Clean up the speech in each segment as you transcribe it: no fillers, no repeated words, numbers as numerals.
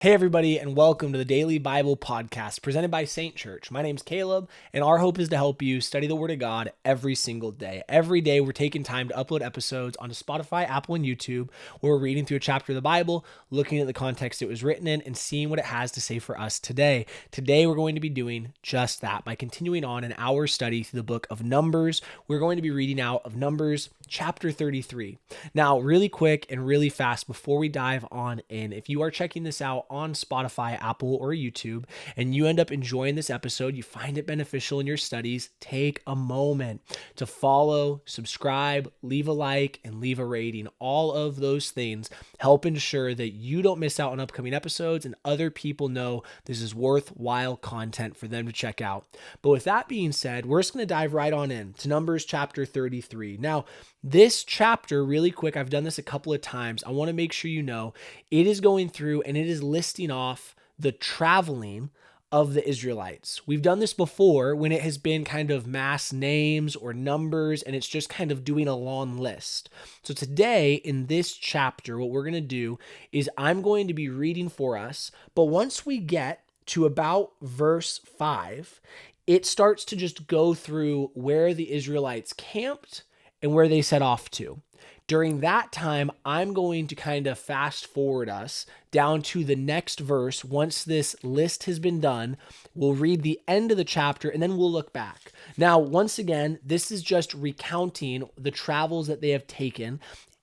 Hey, everybody, and welcome to the Daily Bible Podcast presented by Saint Church. My name's Caleb, and our hope is to help you study the Word of God every single day. Every day, we're taking time to upload episodes onto Spotify, Apple, and YouTube, where we're reading through a chapter of the Bible, looking at the context it was written in, and seeing what it has to say for us today. Today, we're going to be doing just that by continuing on in our study through the book of Numbers. We're going to be reading out of Numbers chapter 33. Now, really quick and really fast before we dive on in, if you are checking this out on Spotify, Apple, or YouTube, and you end up enjoying this episode, you find it beneficial in your studies, take a moment to follow, subscribe, leave a like, and leave a rating. All of those things help ensure that you don't miss out on upcoming episodes and other people know this is worthwhile content for them to check out. But with that being said, we're just going to dive right on in to Numbers chapter 33. Now, this chapter, really quick, I've done this a couple of times. I want to make sure you know it is going through and it is listing off the traveling of the Israelites. We've done this before when it has been kind of mass names or numbers, and it's just kind of doing a long list. So today in this chapter, what we're going to do is I'm going to be reading for us, but once we get to about verse 5, it starts to just go through where the Israelites camped and where they set off to. During that time, I'm going to kind of fast forward us down to the next verse. Once this list has been done, we'll read the end of the chapter and then we'll look back. Now, once again, this is just recounting the travels that they have taken.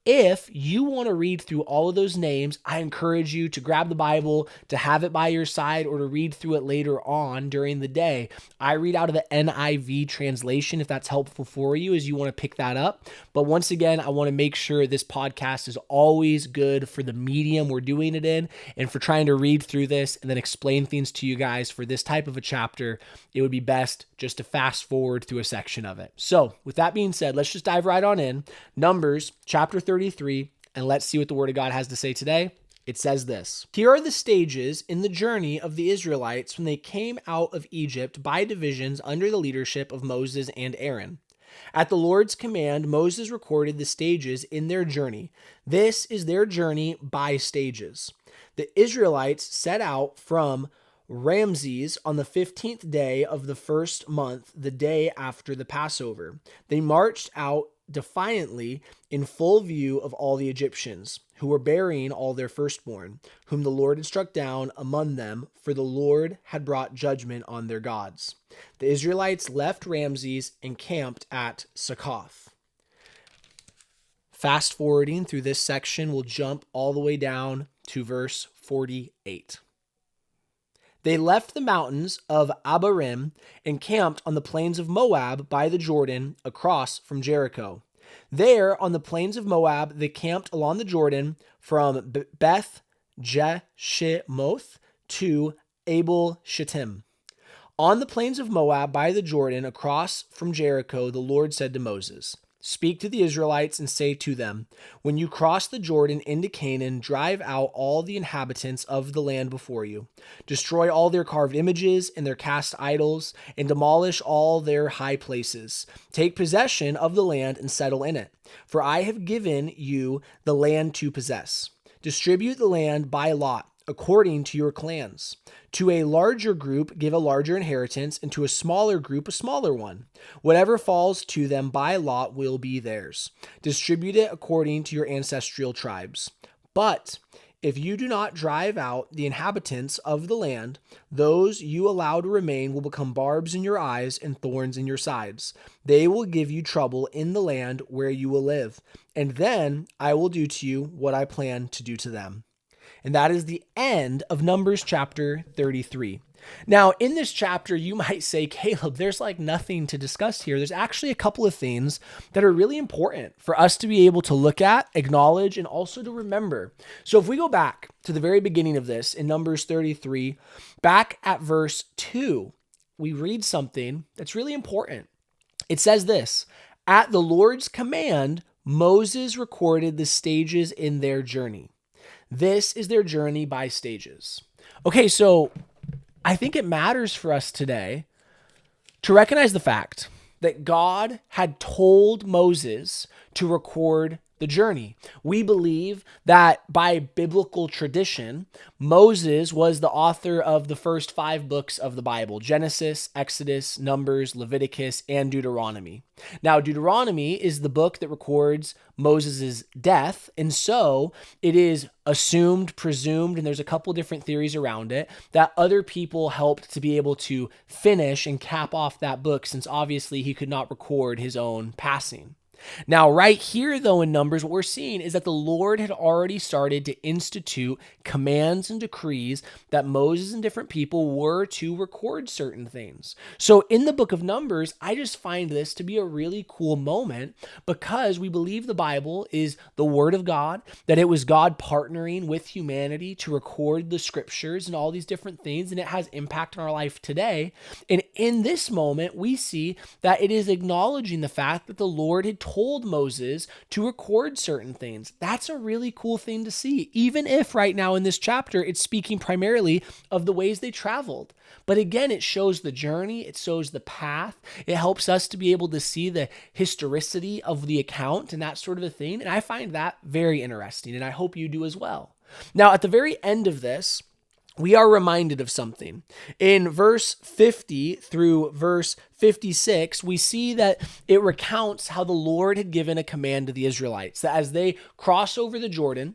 If you want to read through all of those names, I encourage you to grab the Bible, to have it by your side, or to read through it later on during the day. I read out of the NIV translation if that's helpful for you as you want to pick that up. But once again, I want to make sure this podcast is always good for the medium we're doing it in and for trying to read through this and then explain things to you guys for this type of a chapter. It would be best just to fast forward through a section of it. So with that being said, let's just dive right on in. Numbers chapter 33, and let's see what the Word of God has to say today. It says this: Here are the stages in the journey of the Israelites when they came out of Egypt by divisions under the leadership of Moses and Aaron. At the Lord's command, Moses recorded the stages in their journey. This is their journey by stages. The Israelites set out from Ramses on the 15th day of the first month, the day after the Passover. They marched out defiantly in full view of all the Egyptians, who were burying all their firstborn, whom the Lord had struck down among them, for the Lord had brought judgment on their gods. The Israelites left Ramses and camped at Succoth. Fast forwarding through this section, we'll jump all the way down to verse 48. They left the mountains of Abarim and camped on the plains of Moab by the Jordan across from Jericho. There, on the plains of Moab, they camped along the Jordan from Beth Jeshimoth to Abel Shittim. On the plains of Moab by the Jordan across from Jericho, the Lord said to Moses, Speak to the Israelites and say to them, When you cross the Jordan into Canaan, drive out all the inhabitants of the land before you. Destroy all their carved images and their cast idols, and demolish all their high places. Take possession of the land and settle in it, for I have given you the land to possess. Distribute the land by lot, according to your clans. To a larger group, give a larger inheritance, and to a smaller group, a smaller one. Whatever falls to them by lot will be theirs. Distribute it according to your ancestral tribes. But if you do not drive out the inhabitants of the land, those you allow to remain will become barbs in your eyes and thorns in your sides. They will give you trouble in the land where you will live, and then I will do to you what I plan to do to them. And that is the end of Numbers chapter 33. Now, in this chapter, you might say, Caleb, there's like nothing to discuss here. There's actually a couple of things that are really important for us to be able to look at, acknowledge, and also to remember. So if we go back to the very beginning of this in Numbers 33, back at verse 2, we read something that's really important. It says this: At the Lord's command, Moses recorded the stages in their journey. This is their journey by stages. Okay, so I think it matters for us today to recognize the fact that God had told Moses to record the journey. We believe that by biblical tradition, Moses was the author of the first 5 books of the Bible: Genesis, Exodus, Numbers, Leviticus, and Deuteronomy. Now, Deuteronomy is the book that records Moses' death, and so it is assumed, presumed, and there's a couple different theories around it, that other people helped to be able to finish and cap off that book, since obviously he could not record his own passing. Now, right here, though, in Numbers, what we're seeing is that the Lord had already started to institute commands and decrees that Moses and different people were to record certain things. So in the book of Numbers, I just find this to be a really cool moment, because we believe the Bible is the Word of God, that it was God partnering with humanity to record the scriptures and all these different things, and it has impact on our life today. And in this moment, we see that it is acknowledging the fact that the Lord had told Moses to record certain things. That's a really cool thing to see, even if right now in this chapter, it's speaking primarily of the ways they traveled. But again, it shows the journey, it shows the path. It helps us to be able to see the historicity of the account and that sort of a thing. And I find that very interesting, and I hope you do as well. Now, at the very end of this, we are reminded of something. In verse 50 through verse 56, we see that it recounts how the Lord had given a command to the Israelites, that as they cross over the Jordan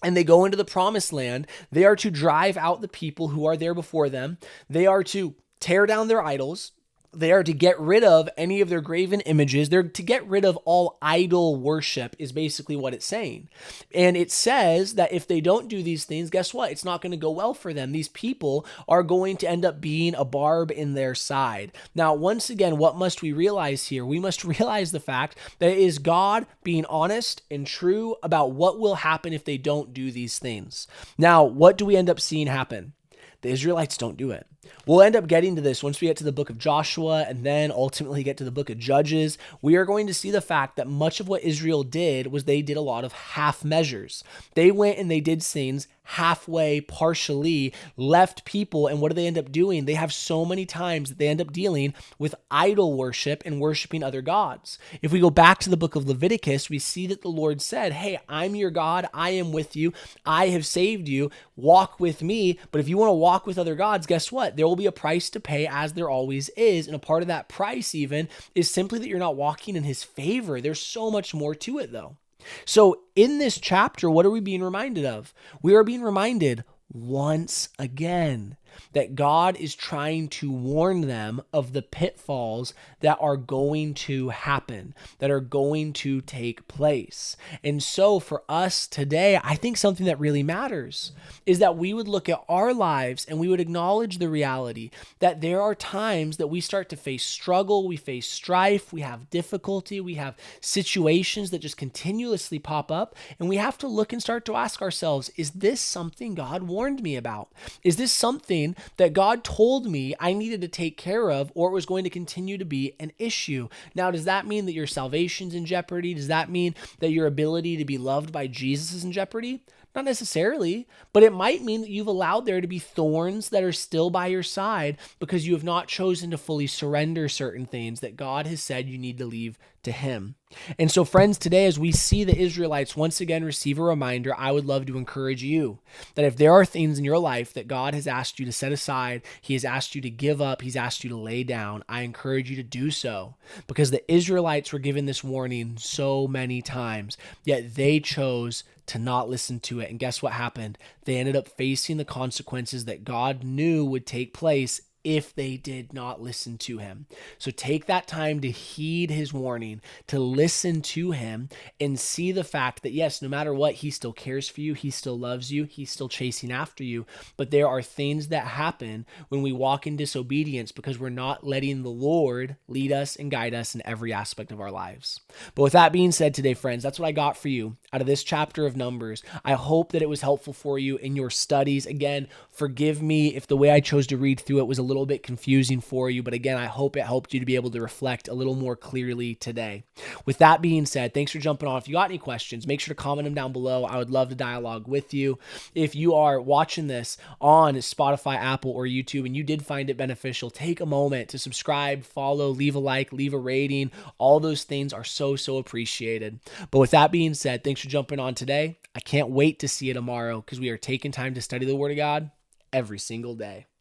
and they go into the promised land, they are to drive out the people who are there before them. They are to tear down their idols. They are to get rid of any of their graven images. They're to get rid of all idol worship, is basically what it's saying. And it says that if they don't do these things, guess what? It's not going to go well for them. These people are going to end up being a barb in their side. Now, once again, what must we realize here? We must realize the fact that it is God being honest and true about what will happen if they don't do these things. Now, what do we end up seeing happen? The Israelites don't do it. We'll end up getting to this once we get to the book of Joshua and then ultimately get to the book of Judges. We are going to see the fact that much of what Israel did was they did a lot of half measures. They went and they did things halfway, partially, left people. And what do they end up doing? They have so many times that they end up dealing with idol worship and worshiping other gods. If we go back to the book of Leviticus, we see that the Lord said, hey, I'm your God. I am with you. I have saved you. Walk with me. But if you want to walk with other gods, guess what? There will be a price to pay, as there always is. And a part of that price even is simply that you're not walking in his favor. There's so much more to it, though. So in this chapter, what are we being reminded of? We are being reminded once again that God is trying to warn them of the pitfalls that are going to happen, that are going to take place. And so for us today, I think something that really matters is that we would look at our lives and we would acknowledge the reality that there are times that we start to face struggle, we face strife, we have difficulty, we have situations that just continuously pop up, and we have to look and start to ask ourselves, is this something God warned me about? Is this something that God told me I needed to take care of, or it was going to continue to be an issue? Now, does that mean that your salvation's in jeopardy? Does that mean that your ability to be loved by Jesus is in jeopardy? Not necessarily, but it might mean that you've allowed there to be thorns that are still by your side because you have not chosen to fully surrender certain things that God has said you need to leave to him. And so, friends, today, as we see the Israelites once again receive a reminder, I would love to encourage you that if there are things in your life that God has asked you to set aside, he has asked you to give up, he's asked you to lay down, I encourage you to do so, because the Israelites were given this warning so many times, yet they chose to not listen to it. And guess what happened? They ended up facing the consequences that God knew would take place if they did not listen to him. So take that time to heed his warning, to listen to him, and see the fact that yes, no matter what, he still cares for you, he still loves you, he's still chasing after you. But there are things that happen when we walk in disobedience because we're not letting the Lord lead us and guide us in every aspect of our lives. But with that being said today, friends, that's what I got for you out of this chapter of Numbers. I hope that it was helpful for you in your studies. Again, forgive me if the way I chose to read through it was a little bit confusing for you, but again, I hope it helped you to be able to reflect a little more clearly today. With that being said, thanks for jumping on. If you got any questions, make sure to comment them down below. I would love to dialogue with you. If you are watching this on Spotify, Apple, or YouTube, and you did find it beneficial, take a moment to subscribe, follow, leave a like, leave a rating. All those things are so appreciated. But with that being said, thanks for jumping on today. I can't wait to see you tomorrow because we are taking time to study the Word of God every single day.